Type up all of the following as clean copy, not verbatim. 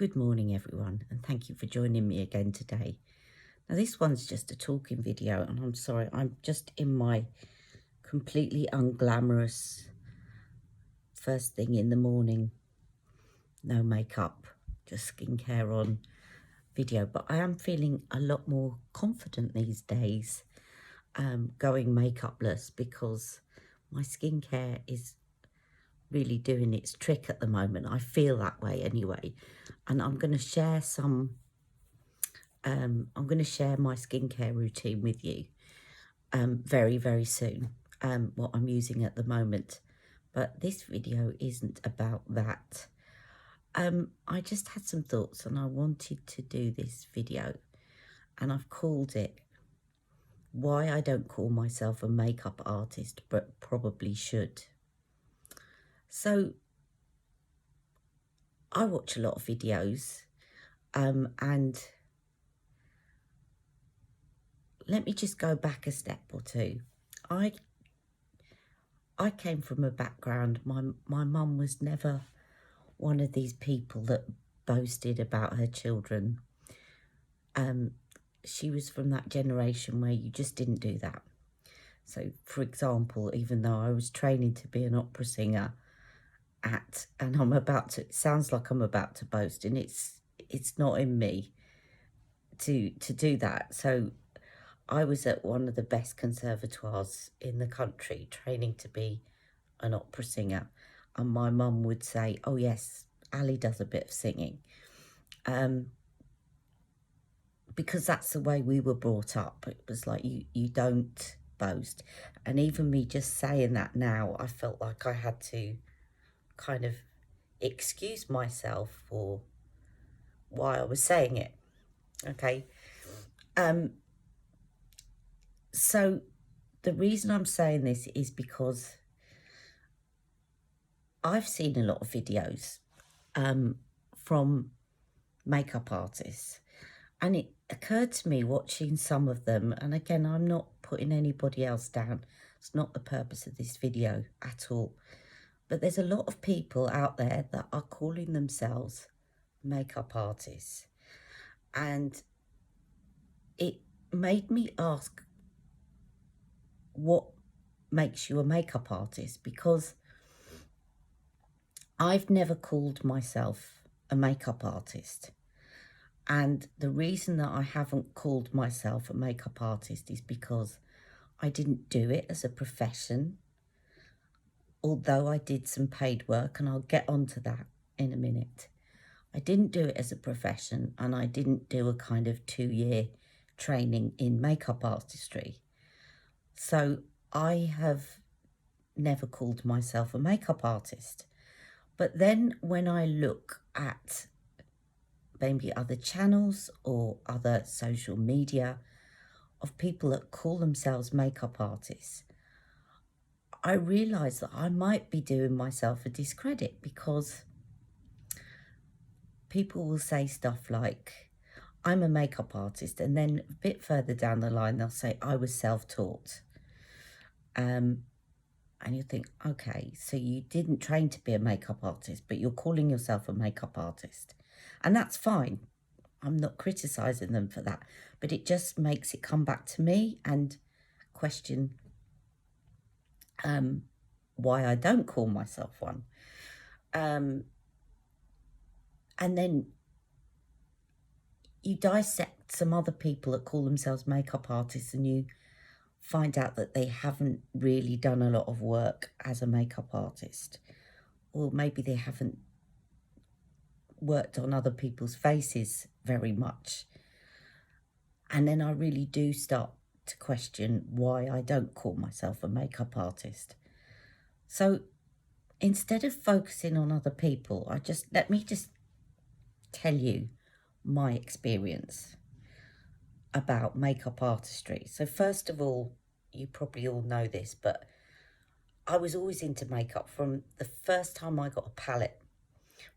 Good morning, everyone, and thank you for joining me again today. Now, this one's just a talking video, and I'm sorry, I'm just in my completely unglamorous first thing in the morning, no makeup, just skincare on video. But I am feeling a lot more confident these days going makeupless because my skincare is really doing its trick at the moment. I feel that way anyway, and I'm going to share I'm going to share my skincare routine with you very, very soon, what I'm using at the moment. But this video isn't about that. I just had some thoughts and I wanted to do this video, and I've called it Why I Don't Call Myself a Makeup Artist But Probably Should. So I watch a lot of videos, and let me just go back a step or two. I came from a background, my mum was never one of these people that boasted about her children. She was from that generation where you just didn't do that. So, for example, even though I was training to be an opera singer and it sounds like I'm about to boast, and it's not in me to do that. So I was at one of the best conservatoires in the country training to be an opera singer, and my mum would say, oh yes, Ali does a bit of singing, because that's the way we were brought up. It was like, you don't boast. And even me just saying that now, I felt like I had to kind of excuse myself for why I was saying it. Okay. So the reason I'm saying this is because I've seen a lot of videos from makeup artists, and it occurred to me watching some of them, and again, I'm not putting anybody else down. It's not the purpose of this video at all. But there's a lot of people out there that are calling themselves makeup artists. And it made me ask, what makes you a makeup artist? Because I've never called myself a makeup artist. And the reason that I haven't called myself a makeup artist is because I didn't do it as a profession, although I did some paid work, and I'll get onto that in a minute. I didn't do it as a profession, and I didn't do a kind of 2-year training in makeup artistry. So I have never called myself a makeup artist. But then when I look at maybe other channels or other social media of people that call themselves makeup artists, I realise that I might be doing myself a discredit, because people will say stuff like, I'm a makeup artist, and then a bit further down the line they'll say, I was self-taught. And you think, okay, so you didn't train to be a makeup artist, but you're calling yourself a makeup artist. And that's fine. I'm not criticising them for that. But it just makes it come back to me and question why I don't call myself one. And then you dissect some other people that call themselves makeup artists, and you find out that they haven't really done a lot of work as a makeup artist, or maybe they haven't worked on other people's faces very much. And then I really do start to question why I don't call myself a makeup artist. So instead of focusing on other people, let me just tell you my experience about makeup artistry. So first of all, you probably all know this, but I was always into makeup from the first time I got a palette.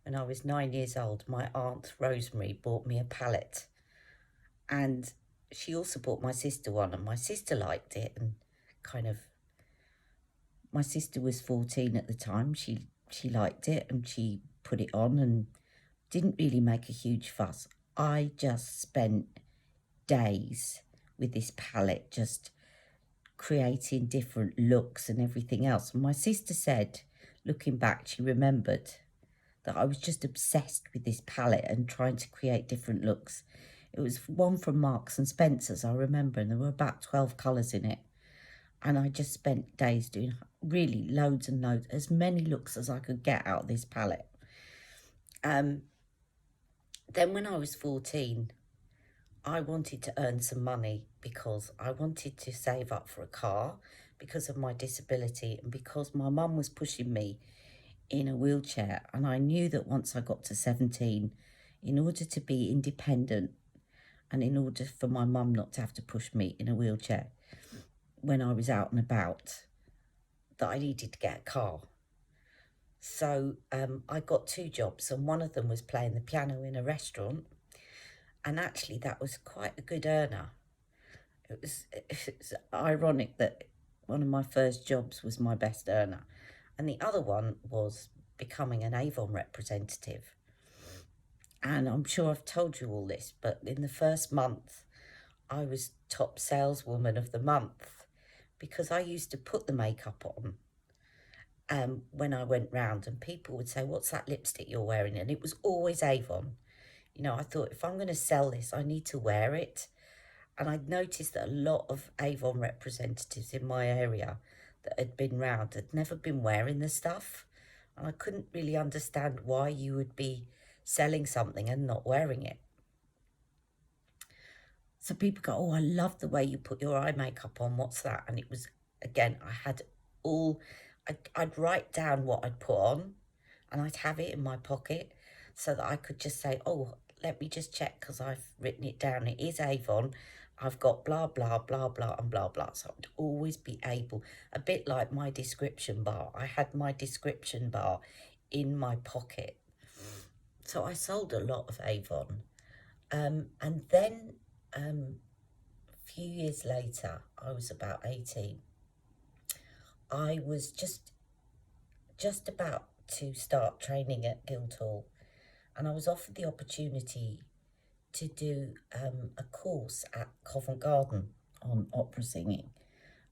When I was 9 years old, my aunt Rosemary bought me a palette, and she also bought my sister one, and my sister liked it, and my sister was 14 at the time. She liked it, and she put it on and didn't really make a huge fuss. I just spent days with this palette, just creating different looks and everything else. And my sister said, looking back, she remembered that I was just obsessed with this palette and trying to create different looks. It was one from Marks and Spencer's, I remember, and there were about 12 colours in it. And I just spent days doing really loads and loads, as many looks as I could get out of this palette. Then when I was 14, I wanted to earn some money because I wanted to save up for a car because of my disability and because my mum was pushing me in a wheelchair. And I knew that once I got to 17, in order to be independent and in order for my mum not to have to push me in a wheelchair when I was out and about, that I needed to get a car. So I got 2 jobs, and one of them was playing the piano in a restaurant. And actually, that was quite a good earner. It was ironic that one of my first jobs was my best earner. And the other one was becoming an Avon representative. And I'm sure I've told you all this, but in the first month, I was top saleswoman of the month because I used to put the makeup on when I went round, and people would say, "What's that lipstick you're wearing?" And it was always Avon. You know, I thought, if I'm going to sell this, I need to wear it. And I'd noticed that a lot of Avon representatives in my area that had been round had never been wearing the stuff. And I couldn't really understand why you would be selling something and not wearing it. So people go, "Oh, I love the way you put your eye makeup on. What's that?" And it was, again, I'd write down what I'd put on and I'd have it in my pocket so that I could just say, "Oh, let me just check because I've written it down. It is Avon. I've got blah, blah, blah, blah, and blah, blah." So I'd always be able, a bit like my description bar. I had my description bar in my pocket. So I sold a lot of Avon. And then a few years later, I was about 18. I was just about to start training at Guildhall, and I was offered the opportunity to do a course at Covent Garden on opera singing,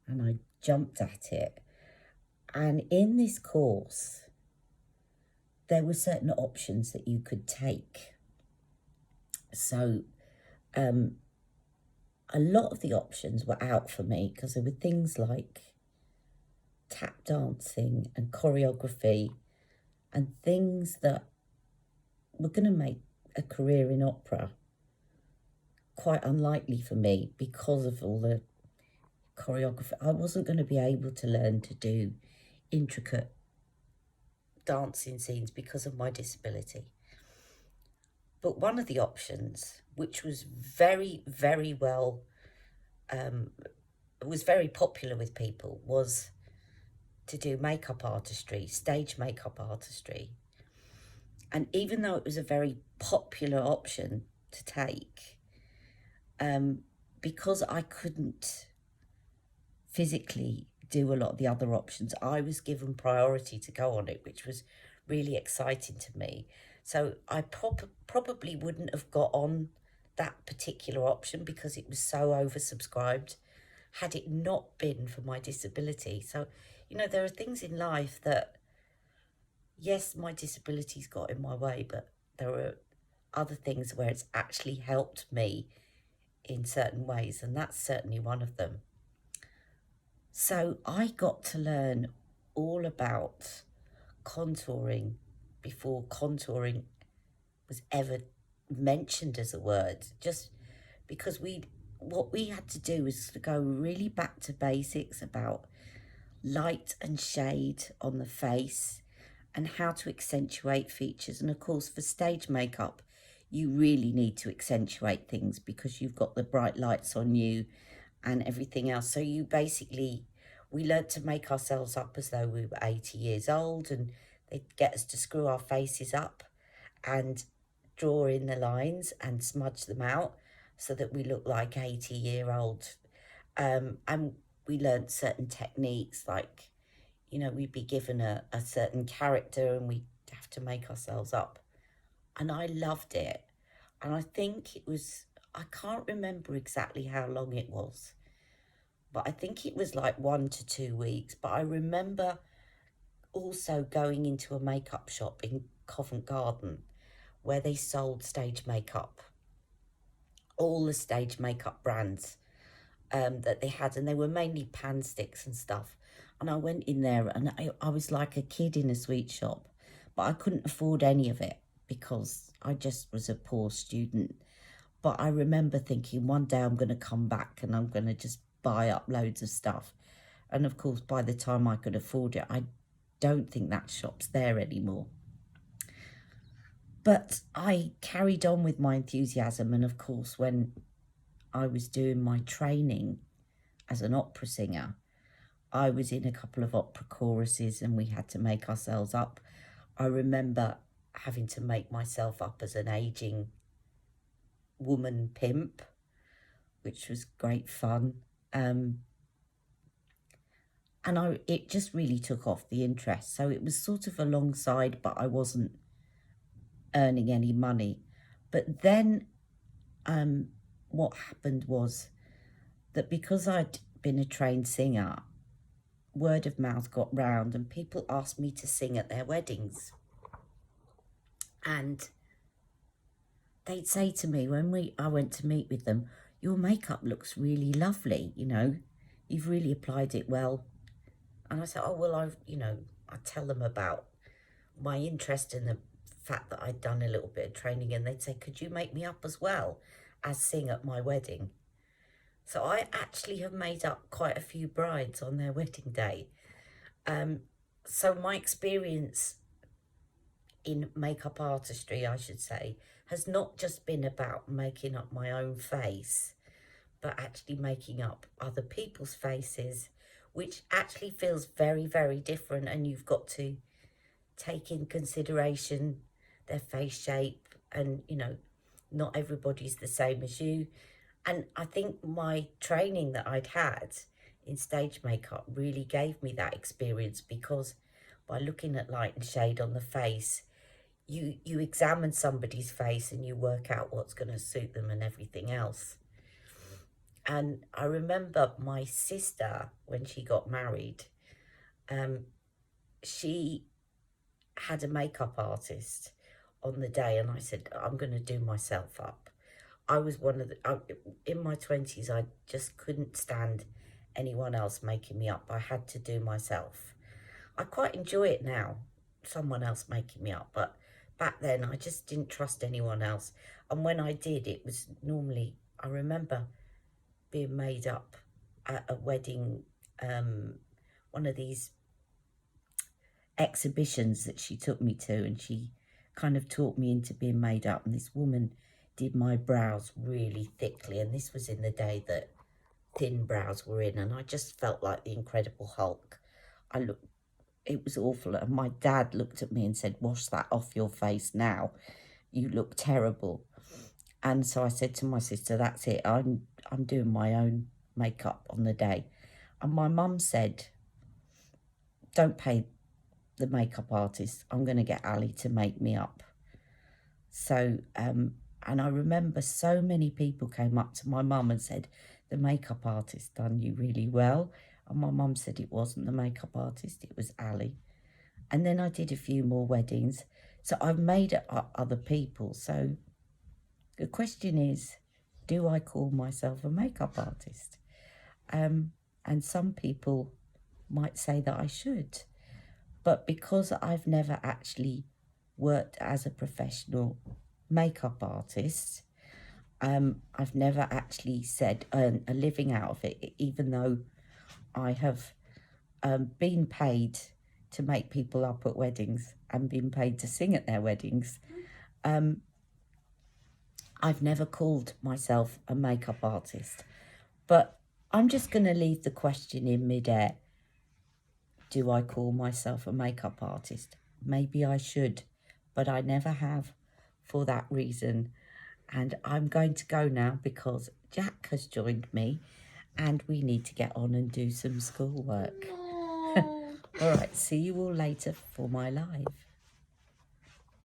and I jumped at it. And in this course, there were certain options that you could take. So a lot of the options were out for me because there were things like tap dancing and choreography and things that were going to make a career in opera quite unlikely for me because of all the choreography. I wasn't going to be able to learn to do intricate dancing scenes because of my disability. But one of the options, which was very, very well, was very popular with people, was to do makeup artistry, stage makeup artistry. And even though it was a very popular option to take, because I couldn't physically do a lot of the other options, I was given priority to go on it, which was really exciting to me. So I probably wouldn't have got on that particular option because it was so oversubscribed had it not been for my disability. So, you know, there are things in life that, yes, my disability's got in my way, but there are other things where it's actually helped me in certain ways, and that's certainly one of them. So I got to learn all about contouring before contouring was ever mentioned as a word, just because what we had to do was to go really back to basics about light and shade on the face and how to accentuate features. And of course, for stage makeup, you really need to accentuate things because you've got the bright lights on you and everything else. So we learnt to make ourselves up as though we were 80 years old, and they'd get us to screw our faces up and draw in the lines and smudge them out so that we look like 80-year-old. And we learnt certain techniques, like, you know, we'd be given a certain character and we'd have to make ourselves up and I loved it. And I think it was, I can't remember exactly how long it was, but I think it was like 1 to 2 weeks. But I remember also going into a makeup shop in Covent Garden where they sold stage makeup, all the stage makeup brands that they had, and they were mainly pan sticks and stuff. And I went in there and I was like a kid in a sweet shop, but I couldn't afford any of it because I just was a poor student. But I remember thinking one day I'm going to come back and I'm going to just buy up loads of stuff. And of course, by the time I could afford it, I don't think that shop's there anymore. But I carried on with my enthusiasm. And of course, when I was doing my training as an opera singer, I was in a couple of opera choruses and we had to make ourselves up. I remember having to make myself up as an aging woman pimp, which was great fun. And it just really took off the interest. So it was sort of alongside, but I wasn't earning any money. But then what happened was that because I'd been a trained singer, word of mouth got round and people asked me to sing at their weddings. And they'd say to me when I went to meet with them, your makeup looks really lovely, you know, you've really applied it well. And I said, oh, well, I tell them about my interest in the fact that I'd done a little bit of training, and they'd say, could you make me up as well as sing at my wedding? So I actually have made up quite a few brides on their wedding day. So my experience in makeup artistry, I should say, has not just been about making up my own face, but actually making up other people's faces, which actually feels very, very different. And you've got to take in consideration their face shape, and, you know, not everybody's the same as you. And I think my training that I'd had in stage makeup really gave me that experience, because by looking at light and shade on the face, you examine somebody's face and you work out what's going to suit them and everything else. And I remember my sister, when she got married, she had a makeup artist on the day, and I said, I'm going to do myself up. I was in my 20s, I just couldn't stand anyone else making me up. I had to do myself. I quite enjoy it now, someone else making me up, but back then I just didn't trust anyone else. And when I did, it was normally, I remember being made up at a wedding, one of these exhibitions that she took me to, and she kind of talked me into being made up, and this woman did my brows really thickly, and this was in the day that thin brows were in, and I just felt like the Incredible Hulk. It was awful, and my dad looked at me and said, wash that off your face now, you look terrible. And so I said to my sister, that's it, I'm doing my own makeup on the day. And my mum said, don't pay the makeup artist, I'm going to get Ali to make me up. So and I remember so many people came up to my mum and said, the makeup artist done you really well. And my mum said it wasn't the makeup artist, it was Ali. And then I did a few more weddings. So I've made it up other people. So the question is, do I call myself a makeup artist? And some people might say that I should. But because I've never actually worked as a professional makeup artist, I've never actually said earn a living out of it, even though I have been paid to make people up at weddings and been paid to sing at their weddings. I've never called myself a makeup artist. But I'm just going to leave the question in midair. Do I call myself a makeup artist? Maybe I should, but I never have for that reason. And I'm going to go now because Jack has joined me and we need to get on and do some schoolwork. No. All right, see you all later for my live.